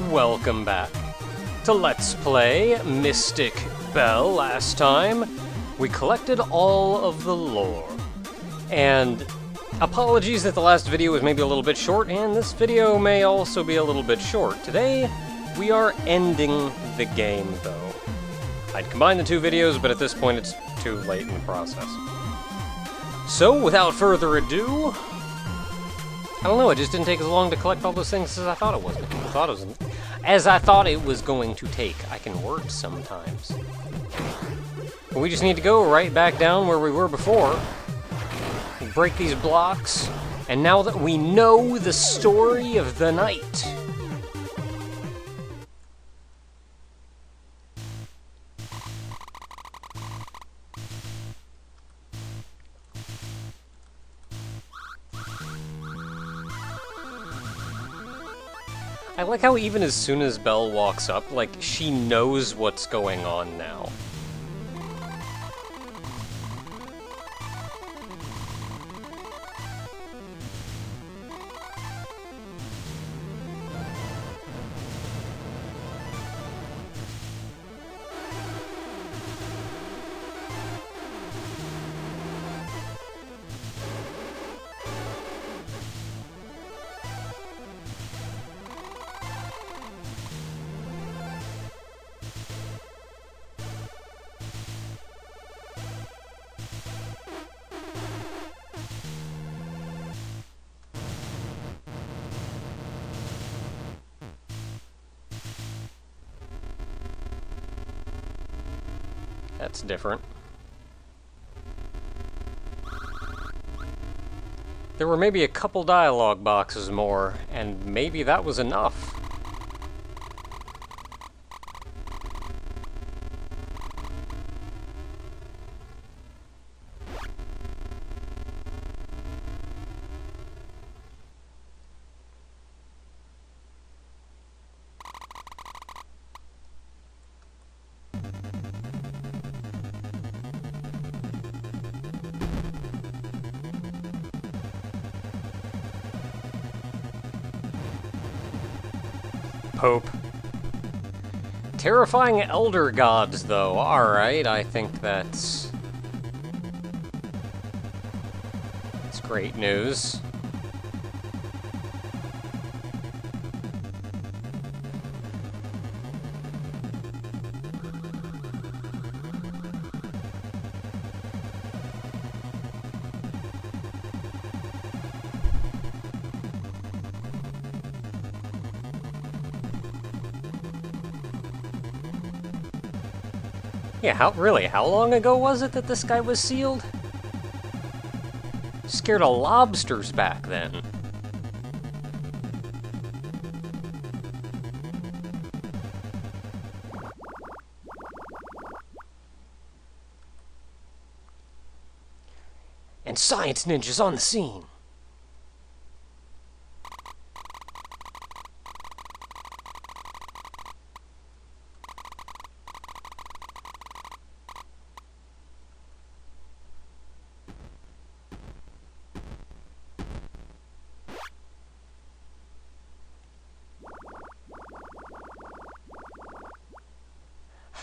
Welcome back to Let's Play Mystik Belle. Last time, we collected all of the lore. And apologies that the last video was maybe a little bit short, and this video may also be a little bit short. Today, we are ending the game, though. I'd combine the two videos, but at this point it's too late in the process. So, without further ado, I don't know, it just didn't take as long to collect all those things as I thought it was. As I thought it was going to take. I can word sometimes. But we just need to go right back down where we were before. Break these blocks. And now that we know the story of the night, I like how even as soon as Belle walks up, like, she knows what's going on now. That's different. There were maybe a couple dialogue boxes more, and maybe that was enough. Pope. Terrifying elder gods, though. Alright, I think that's great news. Yeah, how long ago was it that this guy was sealed? Scared of lobsters back then. And science ninjas on the scene.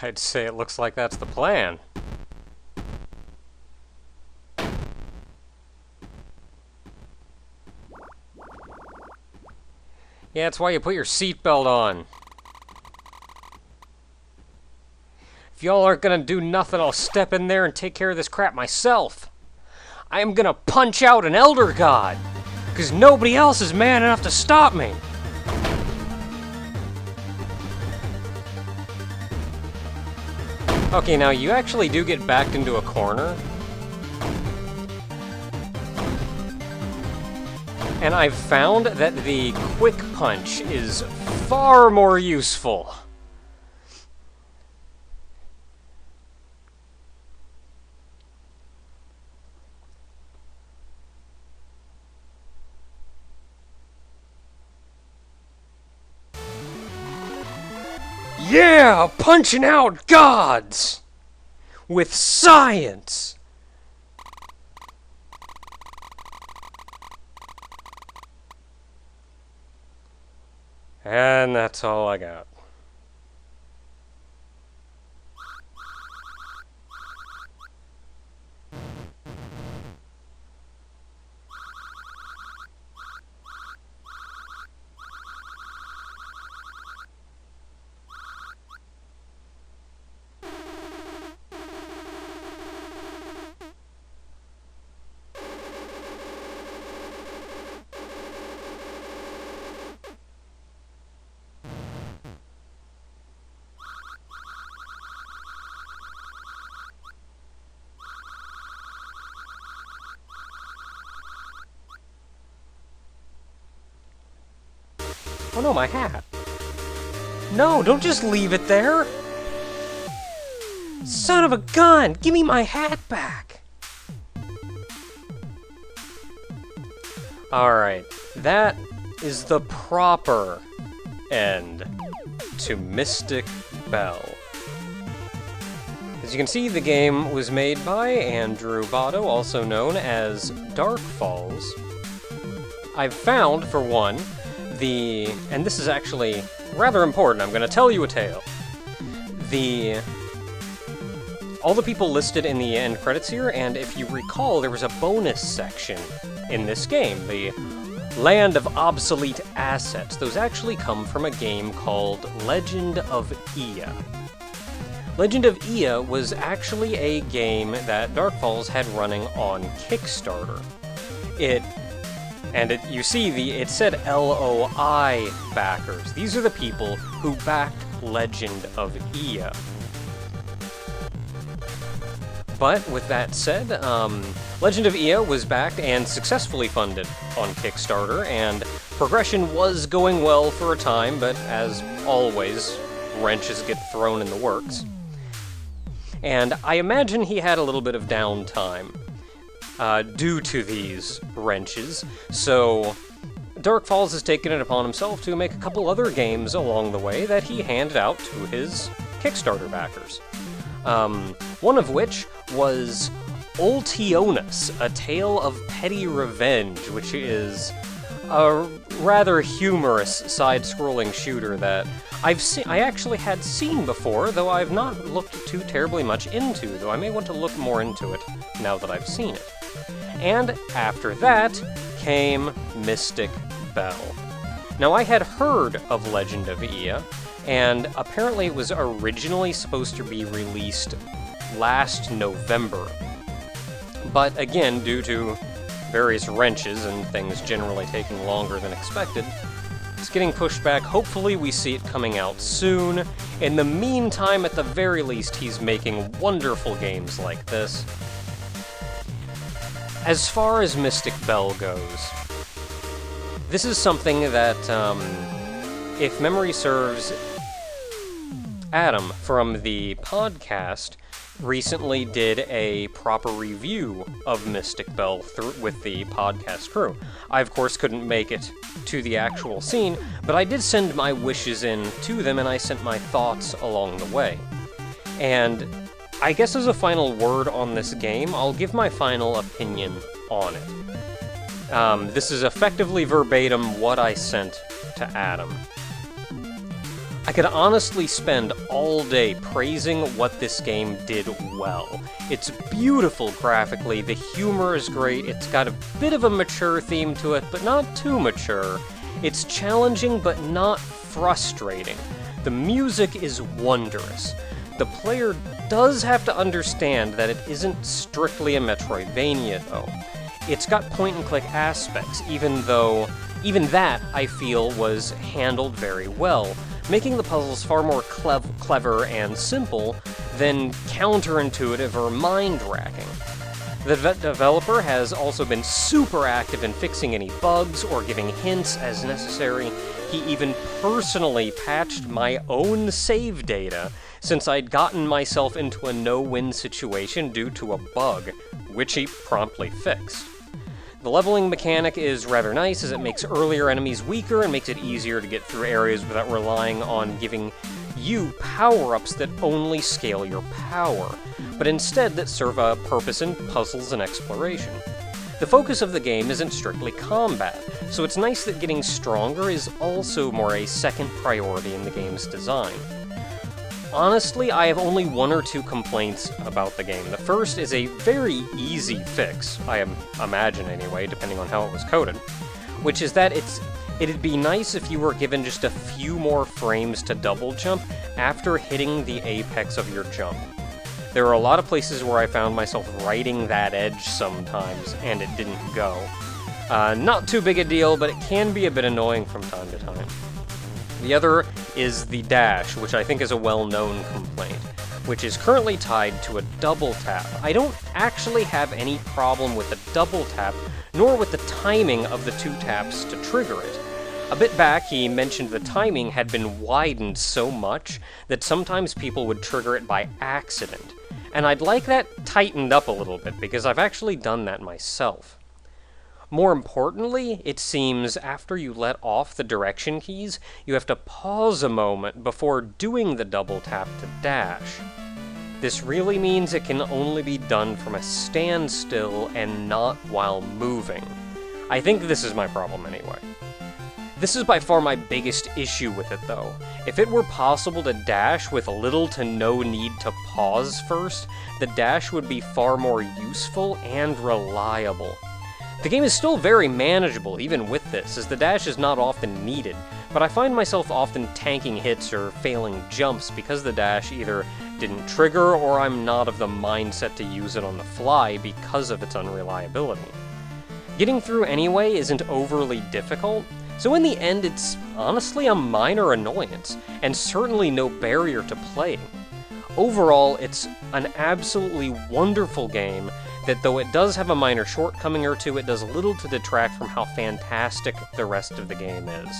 I'd say it looks like that's the plan. Yeah, that's why you put your seatbelt on. If y'all aren't gonna do nothing, I'll step in there and take care of this crap myself. I am gonna punch out an elder god, because nobody else is man enough to stop me. Okay, now you actually do get backed into a corner. And I've found that the quick punch is far more useful. Yeah, punching out gods with science. And that's all I got. Oh no, my hat. No, don't just leave it there! Son of a gun! Give me my hat back! Alright, that is the proper end to Mystik Belle. As you can see, the game was made by Andrew Botto, also known as Dark Falls. I've found, for one, and this is actually rather important, I'm going to tell you a tale. All the people listed in the end credits here, and if you recall, there was a bonus section in this game, the Land of Obsolete Assets. Those actually come from a game called Legend of Ia. Legend of Ia was actually a game that Dark Falls had running on Kickstarter. You see, it said LOI backers. These are the people who backed Legend of Ia. But with that said, Legend of Ia was backed and successfully funded on Kickstarter, and progression was going well for a time, but as always, wrenches get thrown in the works. And I imagine he had a little bit of downtime due to these wrenches, so Dark Falls has taken it upon himself to make a couple other games along the way that he handed out to his Kickstarter backers. One of which was Ultionus, A Tale of Petty Revenge, which is a rather humorous side-scrolling shooter that I actually had seen before, though I've not looked too terribly much into, though I may want to look more into it now that I've seen it. And after that came Mystik Belle. Now, I had heard of Legend of Ia, and apparently it was originally supposed to be released last November. But again, due to various wrenches and things generally taking longer than expected, it's getting pushed back. Hopefully we see it coming out soon. In the meantime, at the very least, he's making wonderful games like this. As far as Mystik Belle goes, this is something that, if memory serves, Adam from the podcast recently did a proper review of Mystik Belle with the podcast crew. I, of course, couldn't make it to the actual scene, but I did send my wishes in to them, and I sent my thoughts along the way. And I guess as a final word on this game, I'll give my final opinion on it. This is effectively verbatim what I sent to Adam. I could honestly spend all day praising what this game did well. It's beautiful graphically, the humor is great, it's got a bit of a mature theme to it, but not too mature. It's challenging, but not frustrating. The music is wondrous. The player does have to understand that it isn't strictly a Metroidvania, though. It's got point-and-click aspects, even that, I feel, was handled very well, making the puzzles far more clever and simple than counterintuitive or mind-racking. The developer has also been super active in fixing any bugs or giving hints as necessary. He even personally patched my own save data, since I'd gotten myself into a no-win situation due to a bug, which he promptly fixed. The leveling mechanic is rather nice, as it makes earlier enemies weaker and makes it easier to get through areas without relying on giving you power-ups that only scale your power, but instead that serve a purpose in puzzles and exploration. The focus of the game isn't strictly combat, so it's nice that getting stronger is also more a second priority in the game's design. Honestly, I have only one or two complaints about the game. The first is a very easy fix, I imagine anyway, depending on how it was coded, which is that it'd be nice if you were given just a few more frames to double jump after hitting the apex of your jump. There are a lot of places where I found myself riding that edge sometimes, and it didn't go. Not too big a deal, but it can be a bit annoying from time to time. The other is the dash, which I think is a well-known complaint, which is currently tied to a double tap. I don't actually have any problem with the double tap, nor with the timing of the 2 taps to trigger it. A bit back, he mentioned the timing had been widened so much that sometimes people would trigger it by accident, and I'd like that tightened up a little bit, because I've actually done that myself. More importantly, it seems after you let off the direction keys, you have to pause a moment before doing the double tap to dash. This really means it can only be done from a standstill and not while moving. I think this is my problem anyway. This is by far my biggest issue with it though. If it were possible to dash with little to no need to pause first, the dash would be far more useful and reliable. The game is still very manageable even with this, as the dash is not often needed, but I find myself often tanking hits or failing jumps because the dash either didn't trigger or I'm not of the mindset to use it on the fly because of its unreliability. Getting through anyway isn't overly difficult, so in the end it's honestly a minor annoyance, and certainly no barrier to playing. Overall, it's an absolutely wonderful game that, though it does have a minor shortcoming or two, it does little to detract from how fantastic the rest of the game is.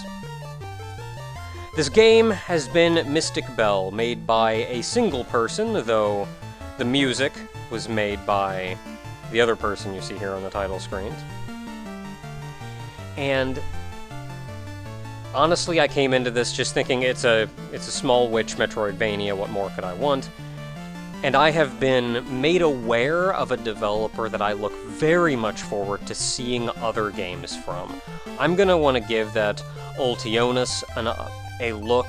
This game has been Mystik Belle, made by a single person, though the music was made by the other person you see here on the title screens. And honestly, I came into this just thinking it's a small witch Metroidvania, what more could I want? And I have been made aware of a developer that I look very much forward to seeing other games from. I'm gonna want to give that Ultionus a look,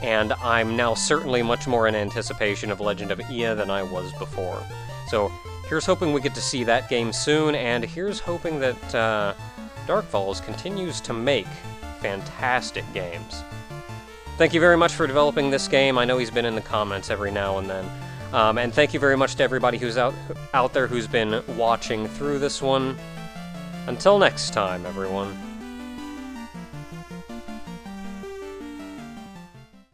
and I'm now certainly much more in anticipation of Legend of Ia than I was before. So here's hoping we get to see that game soon, and here's hoping that Dark Falls continues to make fantastic games. Thank you very much for developing this game. I know he's been in the comments every now and then. And thank you very much to everybody who's out there who's been watching through this one. Until next time, everyone.